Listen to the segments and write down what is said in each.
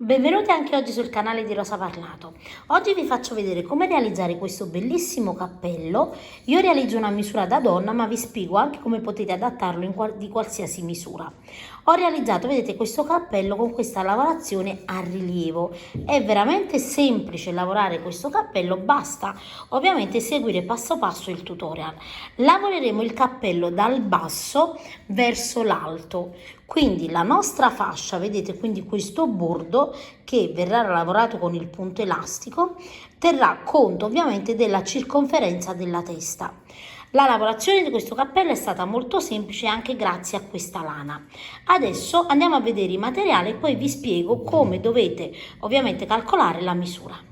Benvenuti anche oggi sul canale di Rosa Parlato. Oggi vi faccio vedere come realizzare questo bellissimo cappello. Io realizzo una misura da donna, ma vi spiego anche come potete adattarlo di qualsiasi misura. Ho realizzato, vedete, questo cappello con questa lavorazione a rilievo. È veramente semplice lavorare questo cappello, basta ovviamente seguire passo passo il tutorial. Lavoreremo il cappello dal basso verso l'alto. Quindi la nostra fascia, vedete, quindi questo bordo che verrà lavorato con il punto elastico, terrà conto ovviamente della circonferenza della testa. La lavorazione di questo cappello è stata molto semplice anche grazie a questa lana. Adesso andiamo a vedere i materiali e poi vi spiego come dovete ovviamente calcolare la misura.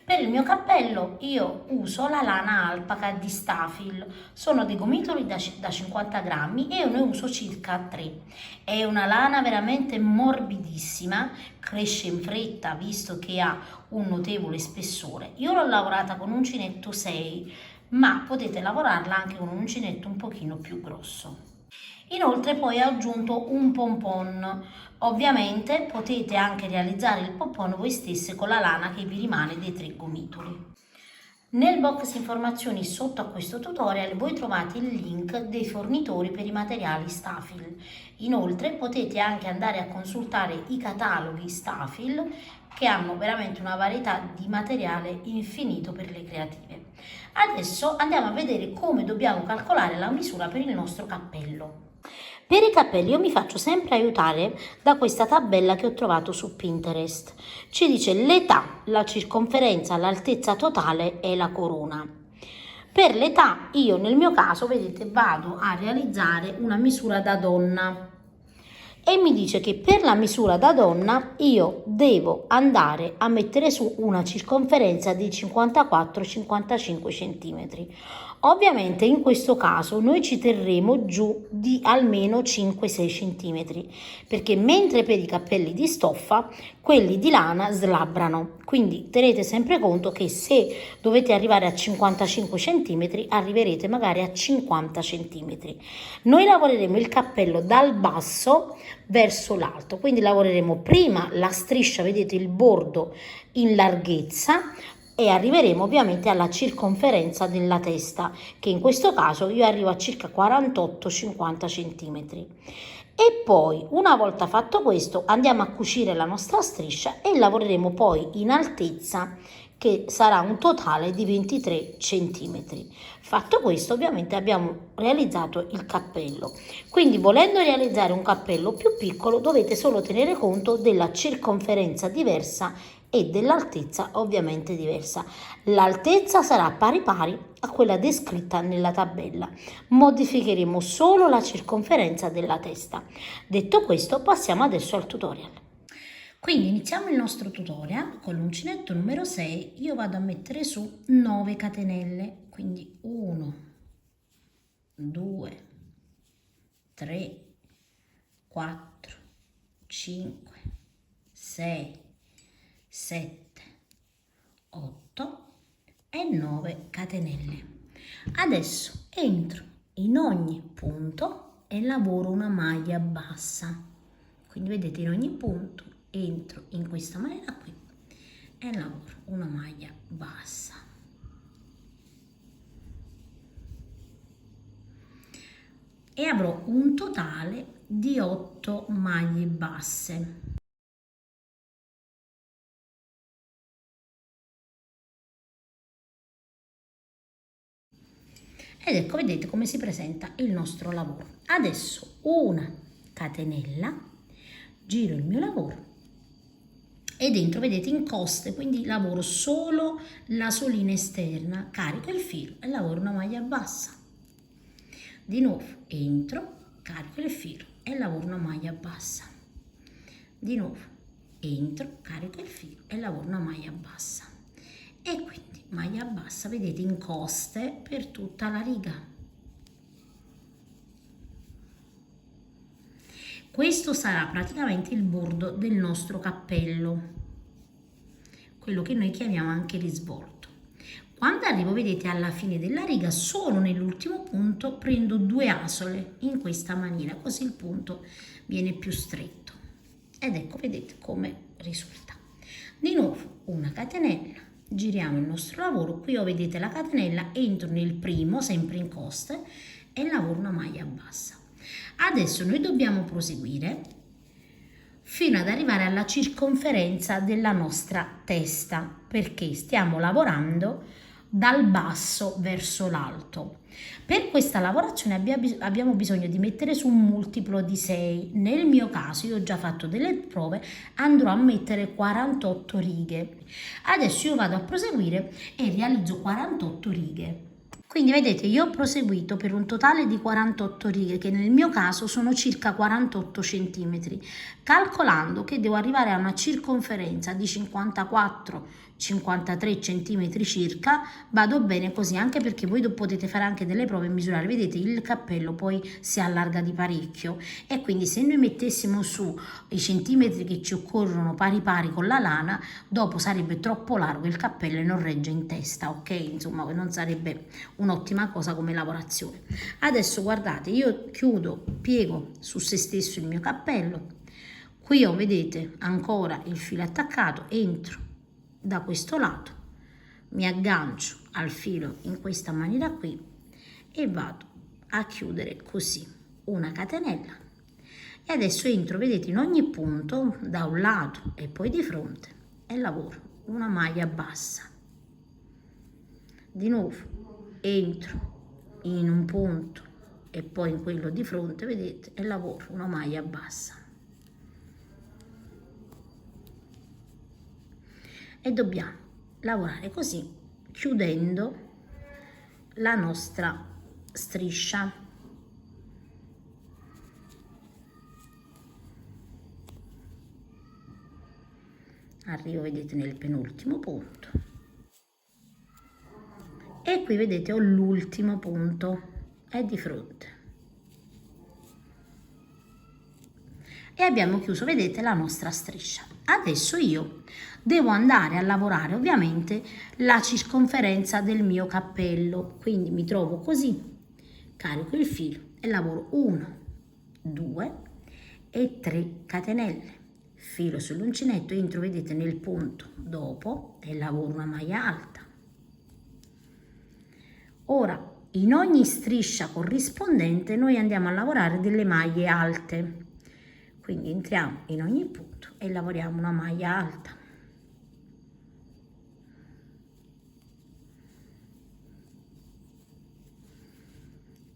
Per il mio cappello io uso la lana alpaca di Stafil, sono dei gomitoli da 50 grammi e io ne uso circa 3. È una lana veramente morbidissima, cresce in fretta visto che ha un notevole spessore. Io l'ho lavorata con uncinetto 6, ma potete lavorarla anche con un uncinetto un pochino più grosso. Inoltre poi ho aggiunto un pompon. Ovviamente potete anche realizzare il pompon voi stesse con la lana che vi rimane dei 3 gomitoli. Nel box informazioni sotto a questo tutorial voi trovate il link dei fornitori per i materiali Stafil. Inoltre potete anche andare a consultare i cataloghi Stafil che hanno veramente una varietà di materiale infinito per le creative. Adesso andiamo a vedere come dobbiamo calcolare la misura per il nostro cappello. Per i capelli io mi faccio sempre aiutare da questa tabella che ho trovato su Pinterest. Ci dice l'età, la circonferenza, l'altezza totale e la corona. Per l'età io nel mio caso, vedete, vado a realizzare una misura da donna e mi dice che per la misura da donna io devo andare a mettere su una circonferenza di 54-55 cm. Ovviamente in questo caso noi ci terremo giù di almeno 5-6 cm, perché mentre per i cappelli di stoffa quelli di lana slabbrano, quindi tenete sempre conto che se dovete arrivare a 55 cm arriverete magari a 50 cm. Noi lavoreremo il cappello dal basso verso l'alto, quindi lavoreremo prima la striscia, vedete il bordo in larghezza, e arriveremo ovviamente alla circonferenza della testa, che in questo caso io arrivo a circa 48-50 cm. E poi una volta fatto questo andiamo a cucire la nostra striscia e lavoreremo poi in altezza, che sarà un totale di 23 cm. Fatto questo ovviamente abbiamo realizzato il cappello. Quindi volendo realizzare un cappello più piccolo dovete solo tenere conto della circonferenza diversa e dell'altezza ovviamente diversa. L'altezza sarà pari pari a quella descritta nella tabella. Modificheremo solo la circonferenza della testa. Detto questo, passiamo adesso al tutorial. Quindi iniziamo il nostro tutorial con l'uncinetto numero 6. Io vado a mettere su 9 catenelle, quindi 1, 2, 3, 4, 5, 6, 7, 8 e 9 catenelle. Adesso entro in ogni punto e lavoro una maglia bassa. Quindi vedete, in ogni punto entro in questa maniera qui e lavoro una maglia bassa. E avrò un totale di 8 maglie basse. Ed ecco, vedete come si presenta il nostro lavoro. Adesso una catenella, giro il mio lavoro e dentro vedete incoste, quindi lavoro solo la solina esterna, carico il filo e lavoro una maglia bassa. Di nuovo entro, carico il filo e lavoro una maglia bassa. Di nuovo entro, carico il filo e lavoro una maglia bassa. E quindi maglia bassa, vedete, incoste per tutta la riga. Questo sarà praticamente il bordo del nostro cappello, quello che noi chiamiamo anche risvolto. Quando arrivo, vedete, alla fine della riga, solo nell'ultimo punto prendo 2 asole in questa maniera, così il punto viene più stretto. Ed ecco, vedete come risulta. Di nuovo una catenella, giriamo il nostro lavoro, qui vedete la catenella, entro nel primo sempre in coste e lavoro una maglia bassa. Adesso noi dobbiamo proseguire fino ad arrivare alla circonferenza della nostra testa, perché stiamo lavorando dal basso verso l'alto. Per questa lavorazione abbiamo bisogno di mettere su un multiplo di 6. Nel mio caso, io ho già fatto delle prove, andrò a mettere 48 righe. Adesso io vado a proseguire e realizzo 48 righe. Quindi vedete, io ho proseguito per un totale di 48 righe, che nel mio caso sono circa 48 cm, calcolando che devo arrivare a una circonferenza di 54-53 cm circa. Vado bene così, anche perché voi potete fare anche delle prove e misurare. Vedete, il cappello poi si allarga di parecchio e quindi se noi mettessimo su i centimetri che ci occorrono pari pari con la lana, dopo sarebbe troppo largo il cappello e non regge in testa, ok? Insomma, non sarebbe un'ottima cosa come lavorazione. Adesso guardate, io chiudo, piego su se stesso il mio cappello. Qui ho, vedete, ancora il filo attaccato, entro da questo lato, mi aggancio al filo in questa maniera qui e vado a chiudere così una catenella. E adesso entro, vedete, in ogni punto da un lato e poi di fronte e lavoro una maglia bassa. Di nuovo entro in un punto e poi in quello di fronte, vedete, e lavoro una maglia bassa. E dobbiamo lavorare così, chiudendo la nostra striscia. Arrivo, vedete, nel penultimo punto e qui vedete ho l'ultimo punto, è di fronte e abbiamo chiuso, vedete, la nostra striscia. Adesso io devo andare a lavorare ovviamente la circonferenza del mio cappello, quindi mi trovo così, carico il filo e lavoro 1, 2 e 3 catenelle, filo sull'uncinetto, entro, vedete, nel punto dopo e lavoro una maglia alta. Ora in ogni striscia corrispondente noi andiamo a lavorare delle maglie alte, quindi entriamo in ogni punto e lavoriamo una maglia alta.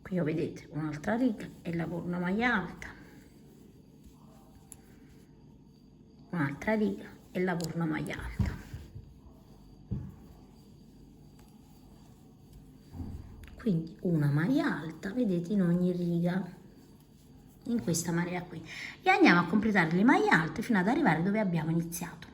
Qui vedete un'altra riga e lavoro una maglia alta, un'altra riga e lavoro una maglia alta. Quindi una maglia alta, vedete, in ogni riga, in questa maniera qui, e andiamo a completare le maglie alte fino ad arrivare dove abbiamo iniziato.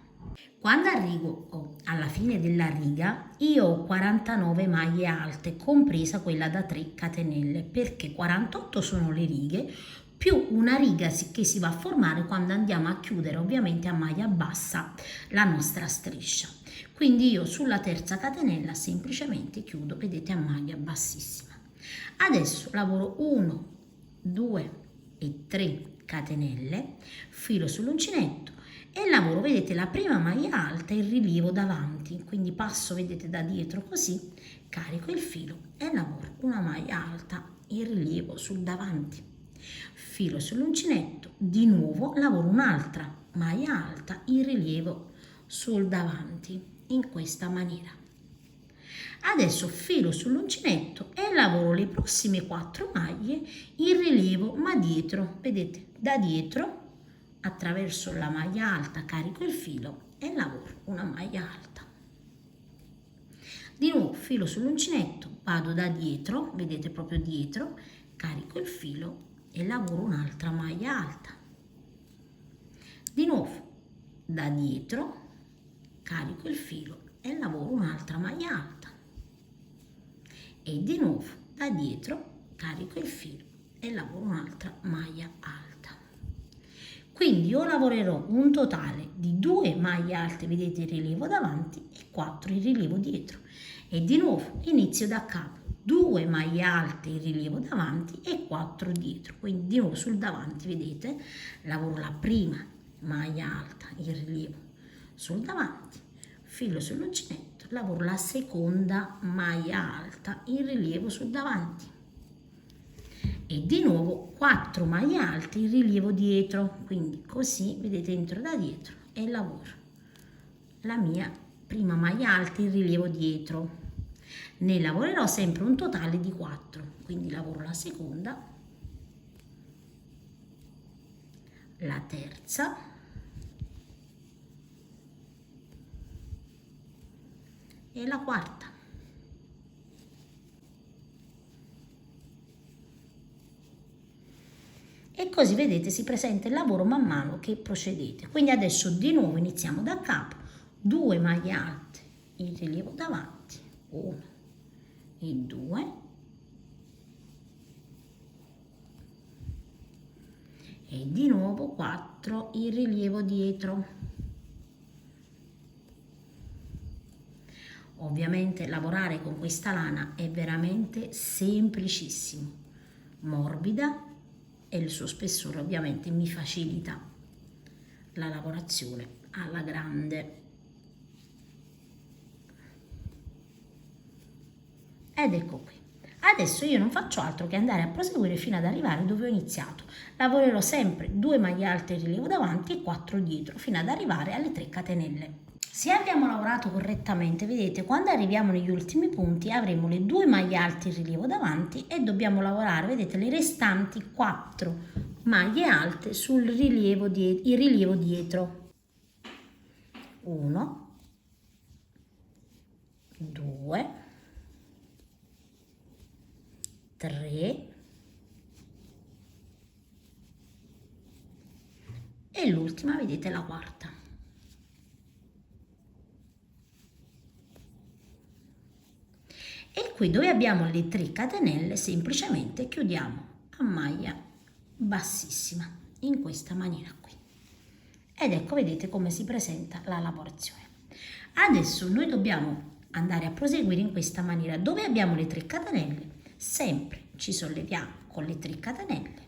Quando arrivo alla fine della riga io ho 49 maglie alte, compresa quella da 3 catenelle, perché 48 sono le righe più una riga che si va a formare quando andiamo a chiudere ovviamente a maglia bassa la nostra striscia. Quindi io sulla terza catenella semplicemente chiudo, vedete, a maglia bassissima. Adesso lavoro 1, 2 e 3 catenelle, filo sull'uncinetto e lavoro, vedete, la prima maglia alta e il rilievo davanti, quindi passo, vedete, da dietro così, carico il filo e lavoro una maglia alta, il rilievo sul davanti, filo sull'uncinetto, di nuovo lavoro un'altra maglia alta, il rilievo sul davanti, in questa maniera. Adesso filo sull'uncinetto e lavoro le prossime 4 maglie in rilievo ma dietro, vedete, da dietro attraverso la maglia alta carico il filo e lavoro una maglia alta. Di nuovo filo sull'uncinetto, vado da dietro, vedete, proprio dietro, carico il filo e lavoro un'altra maglia alta. Di nuovo da dietro, carico il filo e lavoro un'altra maglia alta. E di nuovo da dietro carico il filo e lavoro un'altra maglia alta. Quindi io lavorerò un totale di 2 maglie alte, vedete, il rilievo davanti e 4 il rilievo dietro, e di nuovo inizio da capo, 2 maglie alte il rilievo davanti e 4 dietro, quindi di nuovo sul davanti, vedete, lavoro la prima maglia alta, il rilievo sul davanti, filo sull'uncinetto, lavoro la seconda maglia alta in rilievo sul davanti e di nuovo 4 maglie alte in rilievo dietro, quindi così vedete entro da dietro e lavoro la mia prima maglia alta in rilievo dietro. Ne lavorerò sempre un totale di 4, quindi lavoro la seconda, la terza e la quarta. E così vedete si presenta il lavoro man mano che procedete. Quindi adesso di nuovo iniziamo da capo, 2 maglie alte in rilievo davanti, 1 e 2 e di nuovo 4 in rilievo dietro. Ovviamente lavorare con questa lana è veramente semplicissimo, morbida e il suo spessore ovviamente mi facilita la lavorazione alla grande. Ed ecco qui. Adesso io non faccio altro che andare a proseguire fino ad arrivare dove ho iniziato. Lavorerò sempre 2 maglie alte in rilievo davanti e 4 dietro fino ad arrivare alle 3 catenelle. Se abbiamo lavorato correttamente, vedete, quando arriviamo negli ultimi punti avremo le 2 maglie alte in rilievo davanti e dobbiamo lavorare, vedete, le restanti 4 maglie alte sul rilievo dietro. 1, 2, 3 e l'ultima, vedete, la quarta. E qui dove abbiamo le 3 catenelle semplicemente chiudiamo a maglia bassissima in questa maniera qui. Ed ecco, vedete come si presenta la lavorazione. Adesso noi dobbiamo andare a proseguire in questa maniera. Dove abbiamo le 3 catenelle sempre ci solleviamo con le 3 catenelle.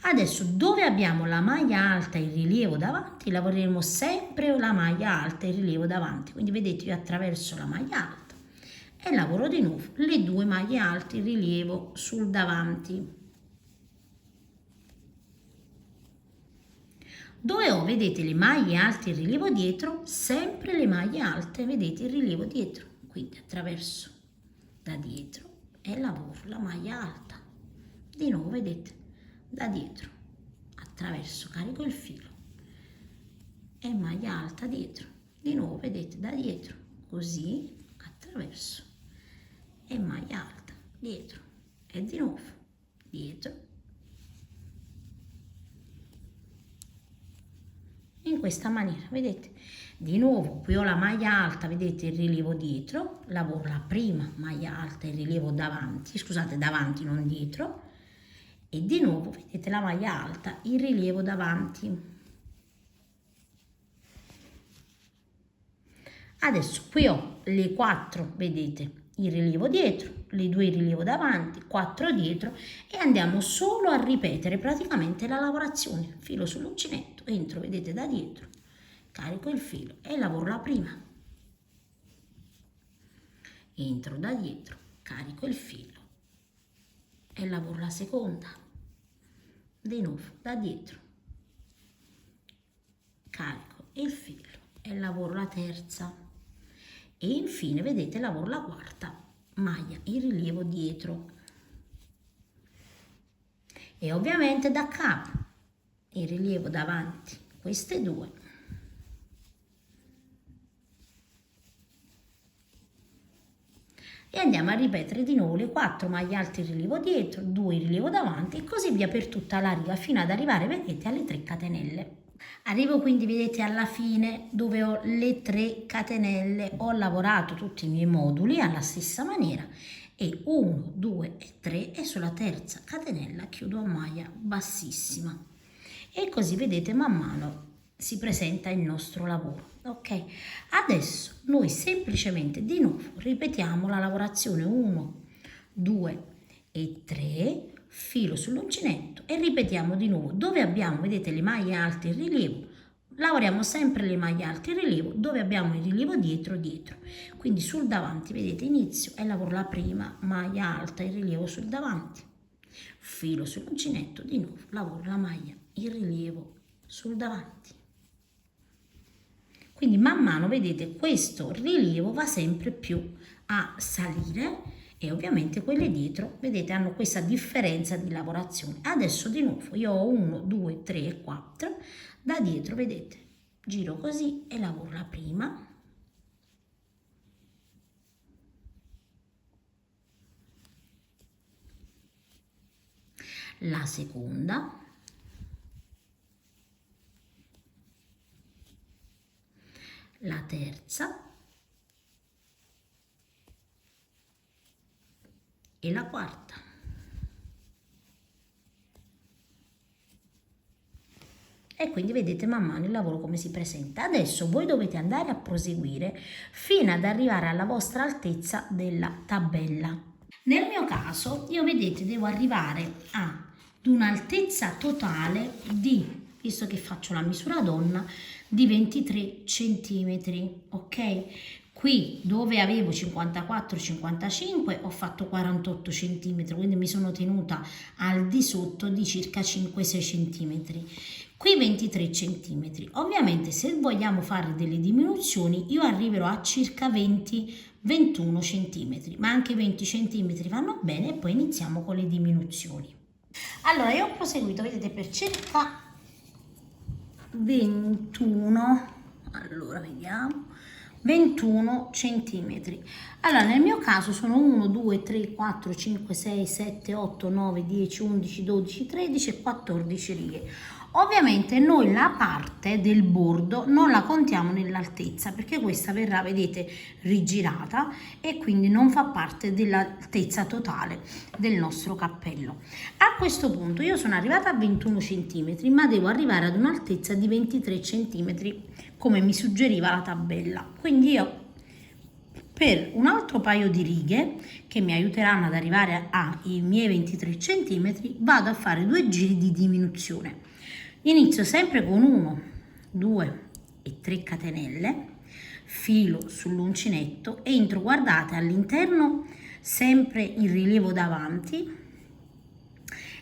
Adesso dove abbiamo la maglia alta in rilievo davanti lavoreremo sempre la maglia alta in rilievo davanti, quindi vedete io attraverso la maglia alta e lavoro di nuovo le 2 maglie alte in rilievo sul davanti. Dove ho, vedete, le maglie alte in rilievo dietro, sempre le maglie alte, vedete, in rilievo dietro, quindi attraverso da dietro e lavoro la maglia alta. Di nuovo, vedete, da dietro, attraverso, carico il filo e maglia alta dietro. Di nuovo, vedete, da dietro, così, attraverso e maglia alta dietro e di nuovo dietro in questa maniera, vedete. Di nuovo qui ho la maglia alta, vedete, il rilievo dietro, lavoro la prima maglia alta in rilievo davanti, scusate, davanti non dietro, e di nuovo vedete la maglia alta in rilievo davanti. Adesso qui ho le 4, vedete, in rilievo dietro, le 2 in rilievo davanti, 4 dietro e andiamo solo a ripetere praticamente la lavorazione. Filo sull'uncinetto, entro, vedete, da dietro, carico il filo e lavoro la prima. Entro da dietro, carico il filo e lavoro la seconda. Di nuovo da dietro, carico il filo e lavoro la terza. E infine, vedete, lavoro la quarta maglia in rilievo dietro e ovviamente da capo in rilievo davanti queste 2 e andiamo a ripetere di nuovo le 4 maglie alte in rilievo dietro, 2 in rilievo davanti e così via per tutta la riga fino ad arrivare, vedete, alle 3 catenelle. Arrivo quindi, vedete, alla fine dove ho le 3 catenelle, ho lavorato tutti i miei moduli alla stessa maniera e 1, 2 e 3 e sulla terza catenella chiudo a maglia bassissima e così, vedete, man mano si presenta il nostro lavoro. Ok, adesso noi semplicemente di nuovo ripetiamo la lavorazione 1, 2 e 3, filo sull'uncinetto e ripetiamo di nuovo dove abbiamo, vedete, le maglie alte in rilievo, lavoriamo sempre le maglie alte in rilievo dove abbiamo il rilievo dietro, quindi sul davanti, vedete, inizio e lavoro la prima maglia alta in rilievo sul davanti, filo sull'uncinetto, di nuovo lavoro la maglia in rilievo sul davanti. Quindi man mano, vedete, questo rilievo va sempre più a salire e ovviamente quelle dietro, vedete, hanno questa differenza di lavorazione. Adesso di nuovo io ho 1, 2, 3 e 4, da dietro, vedete, giro così e lavoro la prima, la seconda, la terza e la quarta. E quindi vedete man mano il lavoro come si presenta. Adesso voi dovete andare a proseguire fino ad arrivare alla vostra altezza della tabella. Nel mio caso, io vedete, devo arrivare ad un'altezza totale di, visto che faccio la misura donna, di 23 centimetri, ok? Qui dove avevo 54-55 ho fatto 48 cm, quindi mi sono tenuta al di sotto di circa 5-6 cm. Qui 23 cm. Ovviamente se vogliamo fare delle diminuzioni io arriverò a circa 20-21 cm, ma anche 20 cm vanno bene e poi iniziamo con le diminuzioni. Allora io ho proseguito, vedete, per circa 21, allora vediamo, 21 centimetri. Allora nel mio caso sono 1, 2, 3, 4, 5, 6, 7, 8, 9, 10, 11, 12, 13 e 14 righe. Ovviamente noi la parte del bordo non la contiamo nell'altezza perché questa verrà, vedete, rigirata e quindi non fa parte dell'altezza totale del nostro cappello. A questo punto io sono arrivata a 21 cm ma devo arrivare ad un'altezza di 23 cm come mi suggeriva la tabella. Quindi io per un altro paio di righe che mi aiuteranno ad arrivare ai miei 23 cm vado a fare 2 giri di diminuzione. Inizio sempre con 1, 2 e 3 catenelle, filo sull'uncinetto, entro, guardate, all'interno sempre il rilievo davanti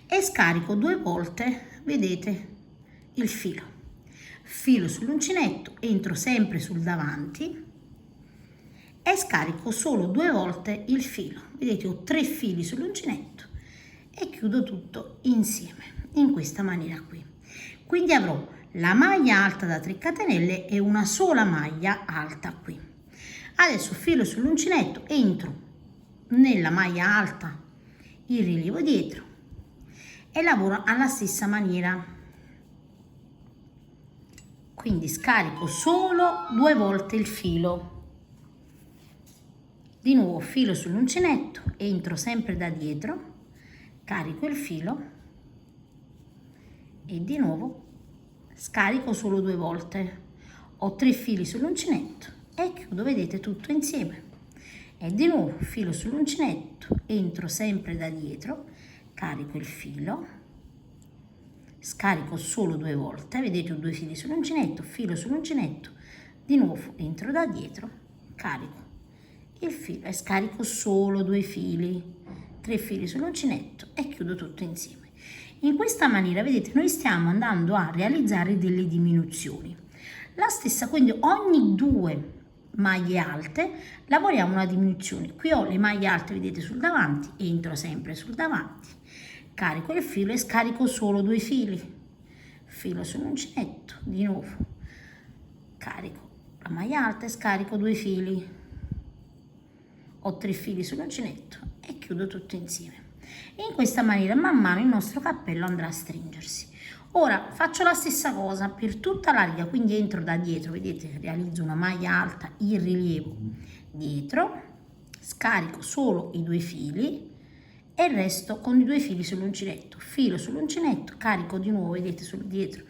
e scarico 2 volte, vedete, il filo sull'uncinetto, entro sempre sul davanti e scarico solo 2 volte il filo, vedete, ho 3 fili sull'uncinetto e chiudo tutto insieme in questa maniera qui. Quindi avrò la maglia alta da 3 catenelle e una sola maglia alta qui. Adesso filo sull'uncinetto, entro nella maglia alta il rilievo dietro e lavoro alla stessa maniera. Quindi scarico solo 2 volte il filo. Di nuovo filo sull'uncinetto, entro sempre da dietro, carico il filo e di nuovo scarico solo 2 volte. Ho 3 fili sull'uncinetto e chiudo, vedete, tutto insieme. E di nuovo filo sull'uncinetto, entro sempre da dietro, carico il filo, scarico solo 2 volte, vedete, ho 2 fili sull'uncinetto, filo sull'uncinetto, di nuovo entro da dietro, carico il filo e scarico solo 2 fili, 3 fili sull'uncinetto e chiudo tutto insieme. In questa maniera, vedete, noi stiamo andando a realizzare delle diminuzioni. La stessa, quindi ogni 2 maglie alte lavoriamo una diminuzione. Qui ho le maglie alte, vedete, sul davanti, entro sempre sul davanti, carico il filo e scarico solo 2 fili, filo sull'uncinetto, di nuovo, carico la maglia alta e scarico 2 fili, ho 3 fili sull'uncinetto e chiudo tutto insieme. In questa maniera man mano il nostro cappello andrà a stringersi. Ora faccio la stessa cosa per tutta la riga, quindi entro da dietro, vedete, realizzo una maglia alta in rilievo dietro, scarico solo i 2 fili e il resto con i 2 fili sull'uncinetto, filo sull'uncinetto, carico di nuovo, vedete, sul dietro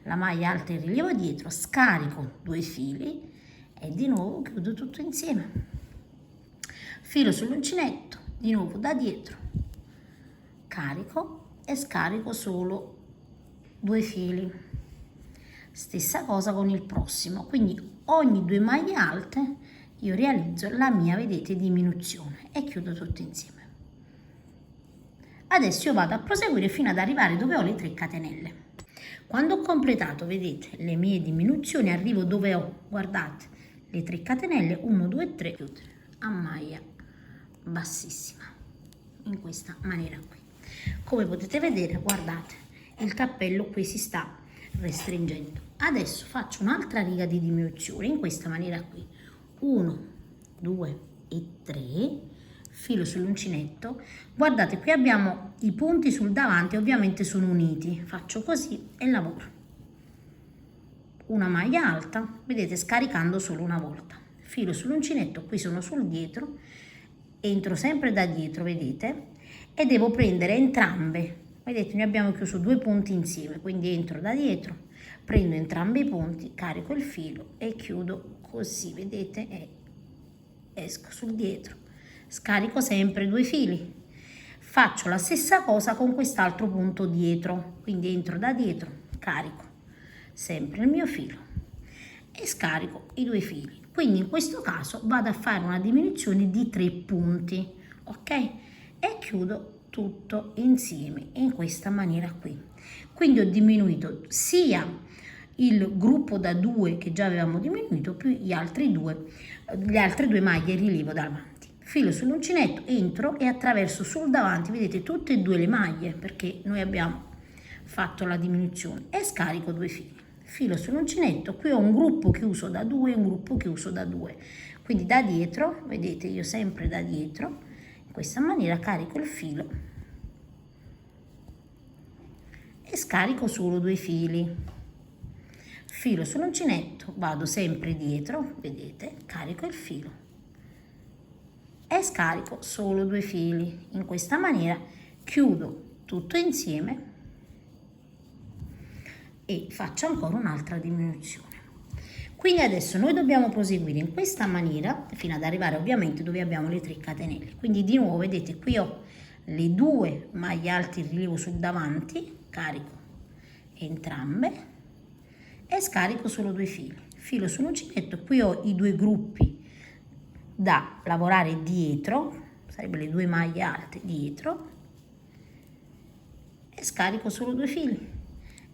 la maglia alta in rilievo dietro, scarico 2 fili e di nuovo chiudo tutto insieme, filo sull'uncinetto, di nuovo da dietro, carico e scarico solo 2 fili, Stessa cosa con il prossimo, quindi ogni 2 maglie alte io realizzo la mia, vedete, diminuzione e chiudo tutto insieme. Adesso io vado a proseguire fino ad arrivare dove ho le 3 catenelle. Quando ho completato, vedete, le mie diminuzioni, arrivo dove ho, guardate, le 3 catenelle, 1, 2, 3, chiudere a maglia bassissima, in questa maniera qui. Come potete vedere, guardate, il cappello qui si sta restringendo. Adesso faccio un'altra riga di diminuzione in questa maniera qui, 1, 2 e 3, filo sull'uncinetto. Guardate, qui abbiamo i punti sul davanti, ovviamente sono uniti, faccio così e lavoro una maglia alta, vedete, scaricando solo una volta, filo sull'uncinetto, qui sono sul dietro, entro sempre da dietro, vedete, e devo prendere entrambe, vedete, noi abbiamo chiuso 2 punti insieme, quindi entro da dietro, prendo entrambi i punti, carico il filo e chiudo così, vedete, e esco sul dietro, scarico sempre 2 fili, faccio la stessa cosa con quest'altro punto dietro, quindi entro da dietro, carico sempre il mio filo e scarico i 2 fili, quindi in questo caso vado a fare una diminuzione di 3 punti, ok, e chiudo tutto insieme in questa maniera qui. Quindi ho diminuito sia il gruppo da 2 che già avevamo diminuito più le altre due maglie in rilievo davanti, filo sull'uncinetto, entro e attraverso sul davanti, vedete, tutte e 2 le maglie perché noi abbiamo fatto la diminuzione, e scarico 2 fili, filo sull'uncinetto. Qui ho un gruppo chiuso da 2 e un gruppo chiuso da 2, quindi da dietro, vedete, io sempre da dietro in questa maniera carico il filo e scarico solo 2 fili, filo sull'uncinetto, vado sempre dietro, vedete, carico il filo e scarico solo 2 fili, in questa maniera chiudo tutto insieme e faccio ancora un'altra diminuzione. Quindi adesso noi dobbiamo proseguire in questa maniera fino ad arrivare ovviamente dove abbiamo le 3 catenelle. Quindi di nuovo, vedete, qui ho le 2 maglie alte in rilievo sul davanti, carico entrambe e scarico solo 2 fili, filo sull'uncinetto. Qui ho i 2 gruppi da lavorare dietro, sarebbero le 2 maglie alte dietro, e scarico solo 2 fili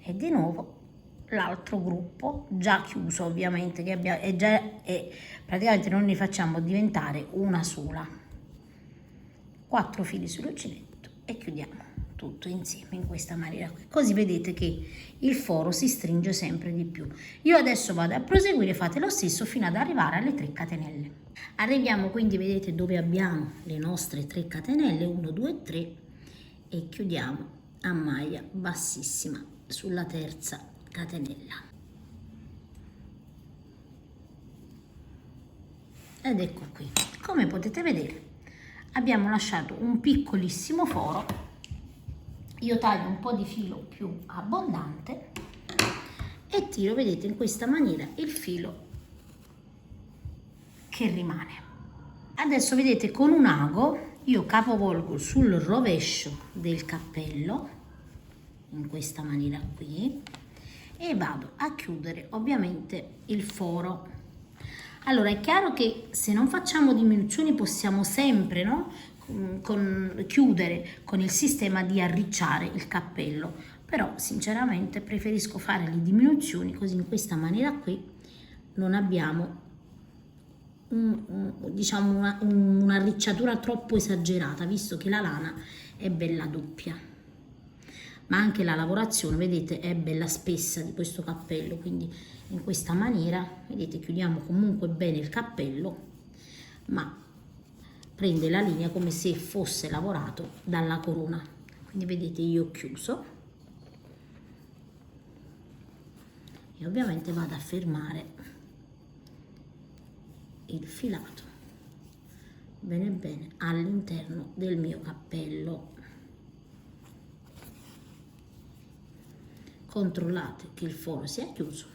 e di nuovo l'altro gruppo già chiuso, ovviamente, che abbiamo, praticamente non ne facciamo diventare una sola, 4 fili sull'uncinetto e chiudiamo tutto insieme in questa maniera qui. Così vedete che il foro si stringe sempre di più. Io adesso vado a proseguire, fate lo stesso fino ad arrivare alle 3 catenelle. Arriviamo quindi, vedete, dove abbiamo le nostre 3 catenelle, 1, 2, 3, e chiudiamo a maglia bassissima sulla terza catenella. Ed ecco qui, come potete vedere abbiamo lasciato un piccolissimo foro. Io taglio un po' di filo più abbondante e tiro, vedete, in questa maniera il filo che rimane. Adesso vedete, con un ago io capovolgo sul rovescio del cappello in questa maniera qui e vado a chiudere ovviamente il foro. Allora è chiaro che se non facciamo diminuzioni possiamo sempre, no, chiudere con il sistema di arricciare il cappello, però sinceramente preferisco fare le diminuzioni, così in questa maniera qui non abbiamo diciamo un'arricciatura troppo esagerata, visto che la lana è bella doppia, ma anche la lavorazione, vedete, è bella spessa di questo cappello, quindi in questa maniera, vedete, chiudiamo comunque bene il cappello, ma prende la linea come se fosse lavorato dalla corona. Quindi vedete, io ho chiuso e ovviamente vado a fermare il filato bene bene all'interno del mio cappello. Controllate che il foro sia chiuso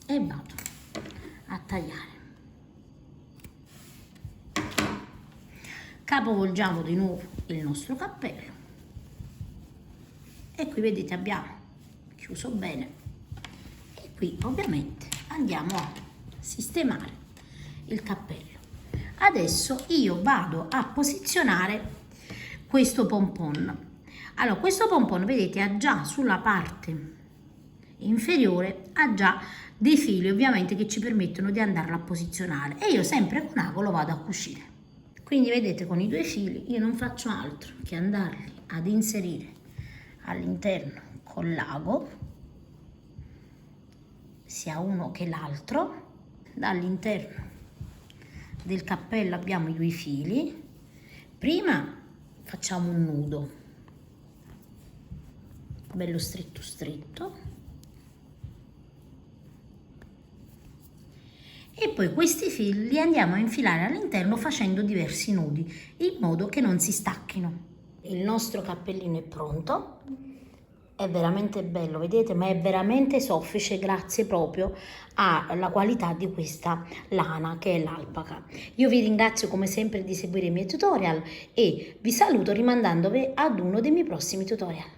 e vado a tagliare. capovolgiamo di nuovo il nostro cappello e qui vedete abbiamo chiuso bene e qui ovviamente andiamo a sistemare il cappello. Adesso io vado a posizionare questo pompon. Allora, questo pompon vedete ha già sulla parte inferiore ha già dei fili ovviamente che ci permettono di andarlo a posizionare e io sempre con ago lo vado a cucire. Quindi vedete con i 2 fili io non faccio altro che andarli ad inserire all'interno con l'ago, sia uno che l'altro. Dall'interno del cappello abbiamo i 2 fili, prima facciamo un nudo bello stretto stretto e poi questi fili li andiamo a infilare all'interno facendo diversi nudi in modo che non si stacchino. Il nostro cappellino è pronto, è veramente bello, vedete, ma è veramente soffice grazie proprio alla qualità di questa lana che è l'alpaca. Io vi ringrazio come sempre di seguire i miei tutorial e vi saluto rimandandovi ad uno dei miei prossimi tutorial.